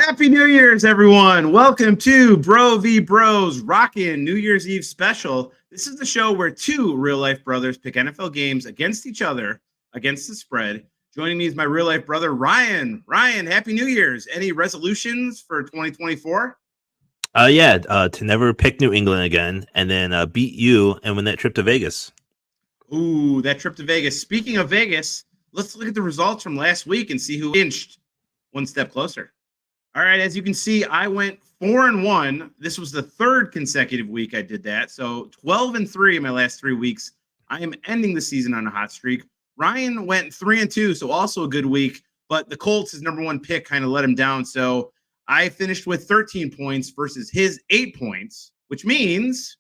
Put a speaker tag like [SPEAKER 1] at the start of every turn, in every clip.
[SPEAKER 1] Happy New Year's, everyone. Welcome to Bro v Bros Rockin' New Year's Eve special. This is the show where two real-life brothers pick NFL games against each other, against the spread. Joining me is my real-life brother, Ryan. Ryan, Happy New Year's. Any resolutions for 2024?
[SPEAKER 2] To never pick New England again and then beat you and win that trip to Vegas.
[SPEAKER 1] Ooh, that trip to Vegas. Speaking of Vegas, let's look at the results from last week and see who inched one step closer. All right, as you can see, I went 4-1. This was the third consecutive week I did that. So 12-3 in my last 3 weeks. I am ending the season on a hot streak. Ryan went 3-2, so also a good week. But the Colts, his number one pick, kind of let him down. So I finished with 13 points versus his 8 points, which means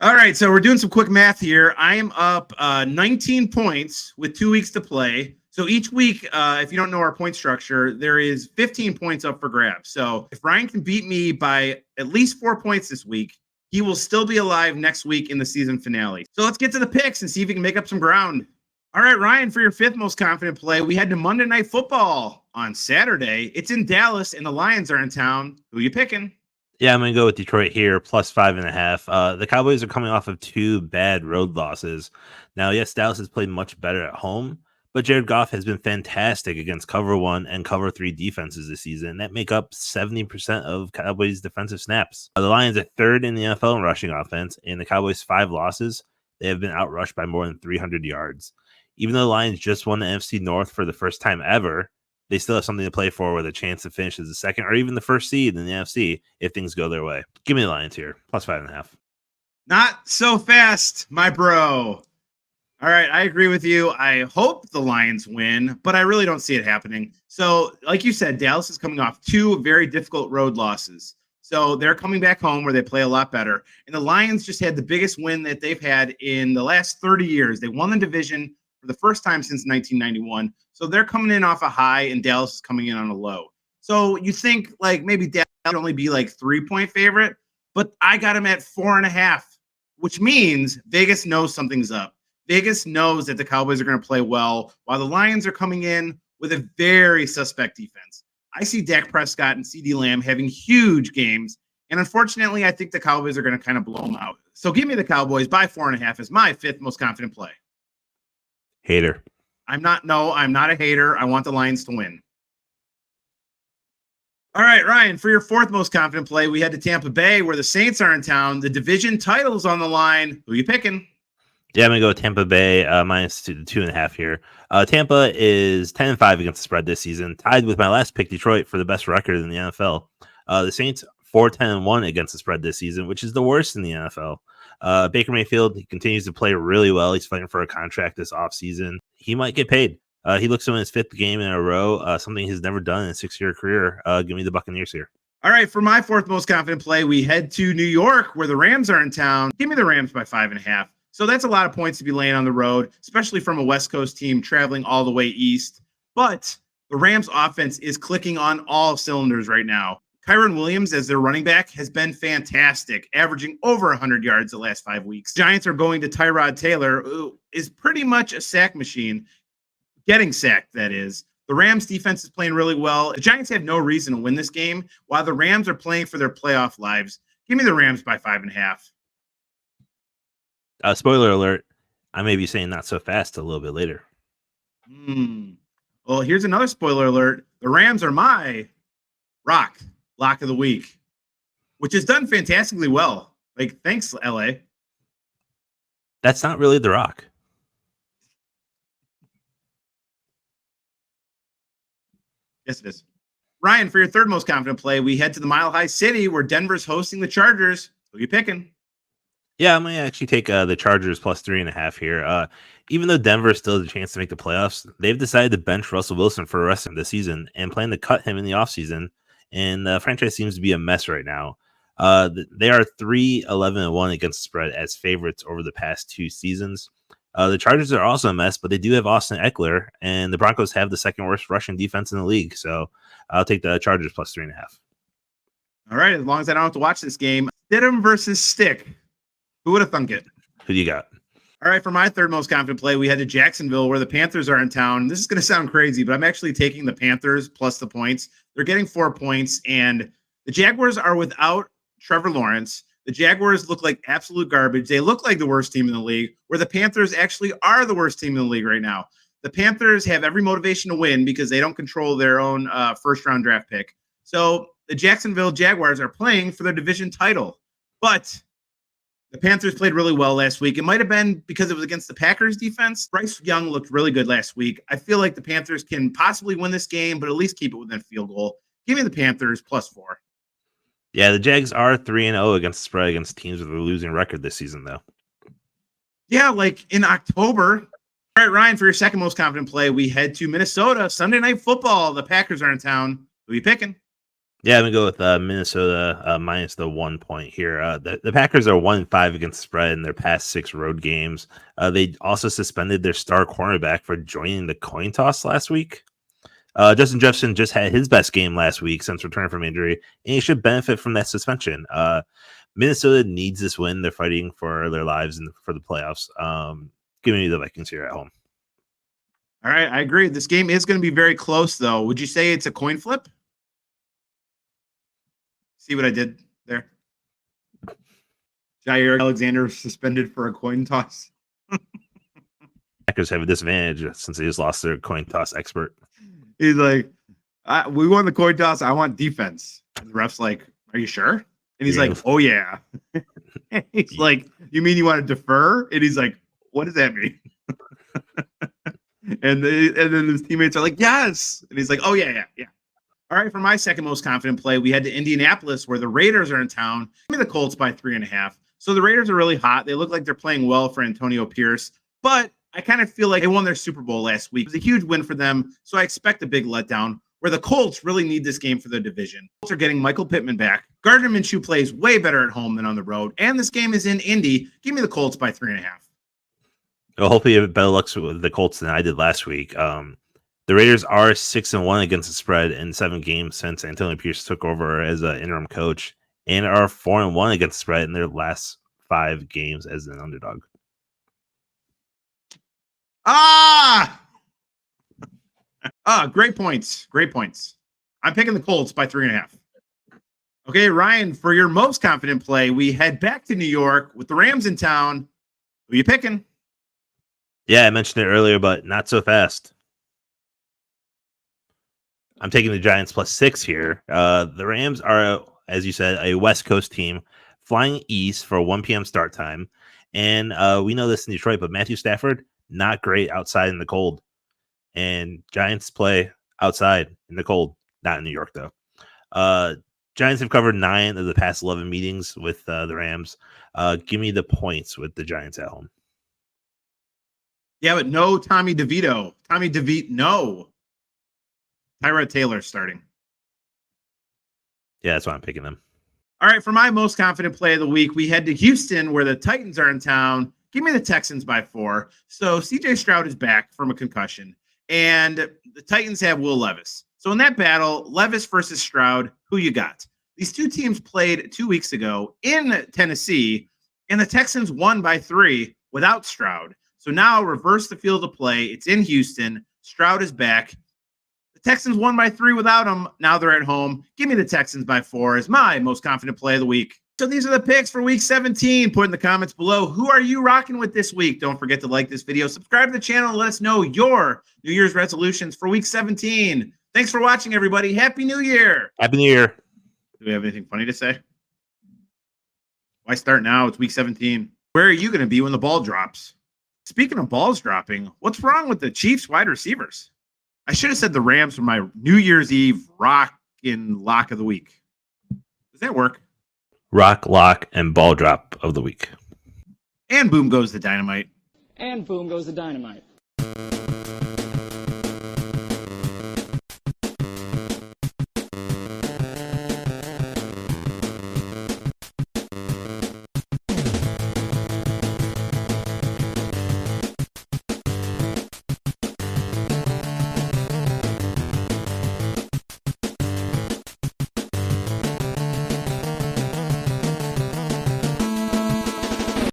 [SPEAKER 1] all right, so we're doing some quick math here. I am up 19 points with 2 weeks to play. So each week, if you don't know our point structure, there is 15 points up for grabs. So if Ryan can beat me by at least 4 points this week, he will still be alive next week in the season finale. So let's get to the picks and see if we can make up some ground. All right, Ryan, for your fifth most confident play, we head to Monday Night Football on Saturday. It's in Dallas, and the Lions are in town. Who are you picking?
[SPEAKER 2] Yeah, I'm going to go with Detroit here, plus 5.5. The Cowboys are coming off of 2 bad road losses. Now, yes, Dallas has played much better at home, but Jared Goff has been fantastic against cover 1 and cover 3 defenses this season that make up 70% of Cowboys' defensive snaps. The Lions are third in the NFL in rushing offense. In the Cowboys' 5 losses, they have been outrushed by more than 300 yards. Even though the Lions just won the NFC North for the first time ever, they still have something to play for with a chance to finish as the second or even the first seed in the NFC if things go their way. Give me the Lions here, plus 5.5.
[SPEAKER 1] Not so fast, my bro. All right, I agree with you. I hope the Lions win, but I really don't see it happening. So, like you said, Dallas is coming off 2 very difficult road losses. So they're coming back home where they play a lot better. And the Lions just had the biggest win that they've had in the last 30 years. They won the division for the first time since 1991. So they're coming in off a high, and Dallas is coming in on a low. So you think like maybe Dallas would only be like 3-point favorite, but I got him at 4.5, which means Vegas knows something's up. Vegas knows that the Cowboys are going to play well, while the Lions are coming in with a very suspect defense. I see Dak Prescott and CeeDee Lamb having huge games, and unfortunately, I think the Cowboys are going to kind of blow them out. So give me the Cowboys by 4.5 as my fifth most confident play.
[SPEAKER 2] Hater.
[SPEAKER 1] I'm not a hater. I want the Lions to win. All right, Ryan, for your fourth most confident play, we head to Tampa Bay where the Saints are in town. The division title's on the line. Who are you picking?
[SPEAKER 2] Yeah, I'm going to go with Tampa Bay, minus 2.5 here. Tampa is 10-5 against the spread this season, tied with my last pick, Detroit, for the best record in the NFL. The Saints 4-10-1 against the spread this season, which is the worst in the NFL. Baker Mayfield, he continues to play really well. He's fighting for a contract this offseason. He might get paid. He looks to win his 5th game in a row, something he's never done in a 6-year career. Give me the Buccaneers here.
[SPEAKER 1] All right, for my fourth most confident play, we head to New York where the Rams are in town. Give me the Rams by 5.5. So that's a lot of points to be laying on the road, especially from a West Coast team traveling all the way east. But the Rams offense is clicking on all cylinders right now. Kyron Williams, as their running back, has been fantastic, averaging over 100 yards the last 5 weeks. Giants are going to Tyrod Taylor, who is pretty much a sack machine, getting sacked, that is. The Rams defense is playing really well. The Giants have no reason to win this game, while the Rams are playing for their playoff lives. Give me the Rams by 5.5.
[SPEAKER 2] Spoiler alert, I may be saying not so fast a little bit later.
[SPEAKER 1] Well, here's another spoiler alert. The Rams are my lock of the week, which has done fantastically well. Like, thanks, LA.
[SPEAKER 2] That's not really the Rock.
[SPEAKER 1] Yes, it is. Ryan, for your third most confident play, we head to the Mile High City where Denver's hosting the Chargers. Who are you picking?
[SPEAKER 2] Yeah, I'm going to actually take the Chargers plus 3.5 here. Even though Denver still has a chance to make the playoffs, they've decided to bench Russell Wilson for the rest of the season and plan to cut him in the offseason. And the franchise seems to be a mess right now. They are 3-11-1 against the spread as favorites over the past 2 seasons. The Chargers are also a mess, but they do have Austin Eckler, and the Broncos have the second worst rushing defense in the league. So I'll take the Chargers plus 3.5.
[SPEAKER 1] All right, as long as I don't have to watch this game. Stidham versus Stick. Who would have thunk it?
[SPEAKER 2] Who do you got?
[SPEAKER 1] All right, for my third most confident play, we head to Jacksonville where the Panthers are in town. This is going to sound crazy, but I'm actually taking the Panthers plus the points. They're getting 4 points, and the Jaguars are without Trevor Lawrence. The Jaguars look like absolute garbage. They look like the worst team in the league, where the Panthers actually are the worst team in the league right now. The Panthers have every motivation to win because they don't control their own first-round draft pick. So the Jacksonville Jaguars are playing for their division title, but the Panthers played really well last week. It might have been because it was against the Packers defense. Bryce Young looked really good last week. I feel like the Panthers can possibly win this game, but at least keep it within a field goal. Give me the Panthers plus 4.
[SPEAKER 2] Yeah, the Jags are 3-0 against the spread against teams with a losing record this season, though.
[SPEAKER 1] Yeah, like in October. All right, Ryan, for your second most confident play, we head to Minnesota. Sunday Night Football. The Packers are in town. Who are you picking?
[SPEAKER 2] Yeah, I'm going to go with Minnesota minus the 1 point here. The Packers are 1-5 against the spread in their past 6 road games. They also suspended their star cornerback for joining the coin toss last week. Justin Jefferson just had his best game last week since returning from injury, and he should benefit from that suspension. Minnesota needs this win. They're fighting for their lives and for the playoffs. Give me the Vikings here at home.
[SPEAKER 1] All right, I agree. This game is going to be very close, though. Would you say it's a coin flip? See what I did there? Jair Alexander suspended for a coin toss.
[SPEAKER 2] Packers have a disadvantage since they just lost their coin toss expert.
[SPEAKER 1] He's like, we won the coin toss. I want defense. And the ref's like, are you sure? And he's like, oh, yeah. He's like, you mean you want to defer? And he's like, what does that mean? and then his teammates are like, yes. And he's like, oh, yeah. All right, for my second most confident play, we head to Indianapolis where the Raiders are in town. Give me the Colts by 3.5. So the Raiders are really hot. They look like they're playing well for Antonio Pierce, but I kind of feel like they won their Super Bowl last week. It was a huge win for them, so I expect a big letdown where the Colts really need this game for their division. The Colts are getting Michael Pittman back. Gardner Minshew plays way better at home than on the road, and this game is in Indy. Give me the Colts by 3.5.
[SPEAKER 2] Well, hopefully you have better luck with the Colts than I did last week. The Raiders are 6-1 against the spread in 7 games since Antonio Pierce took over as an interim coach, and are 4-1 against the spread in their last 5 games as an underdog.
[SPEAKER 1] Great points. I'm picking the Colts by 3.5. Okay, Ryan, for your most confident play, we head back to New York with the Rams in town. Who are you picking?
[SPEAKER 2] Yeah, I mentioned it earlier, but not so fast. I'm taking the Giants plus 6 here. The Rams are, as you said, a West Coast team flying east for a 1 p.m. start time. And we know this in Detroit, but Matthew Stafford, not great outside in the cold. And Giants play outside in the cold, not in New York, though. Giants have covered 9 of the past 11 meetings with the Rams. Give me the points with the Giants at home.
[SPEAKER 1] Yeah, but no Tommy DeVito. No. Tyrod Taylor starting.
[SPEAKER 2] Yeah, that's why I'm picking them.
[SPEAKER 1] All right, for my most confident play of the week, we head to Houston where the Titans are in town. Give me the Texans by 4. So CJ Stroud is back from a concussion, and the Titans have Will Levis. So in that battle, Levis versus Stroud, who you got? These two teams played 2 weeks ago in Tennessee, and the Texans won by 3 without Stroud. So now reverse the field of play. It's in Houston. Stroud is back. Texans won by 3 without him. Now they're at home. Give me the Texans by 4 as my most confident play of the week. So these are the picks for week 17. Put in the comments below, who are you rocking with this week? Don't forget to like this video, subscribe to the channel, and let us know your New Year's resolutions for week 17. Thanks for watching, everybody. Happy New Year.
[SPEAKER 2] Happy New Year.
[SPEAKER 1] Do we have anything funny to say? Why start now? It's week 17. Where are you going to be when the ball drops? Speaking of balls dropping, what's wrong with the Chiefs wide receivers? I should have said the Rams for my New Year's Eve Rockin lock of the week. Does that work?
[SPEAKER 2] Rock, lock, and ball drop of the week.
[SPEAKER 1] And boom goes the dynamite.
[SPEAKER 3] And boom goes the dynamite.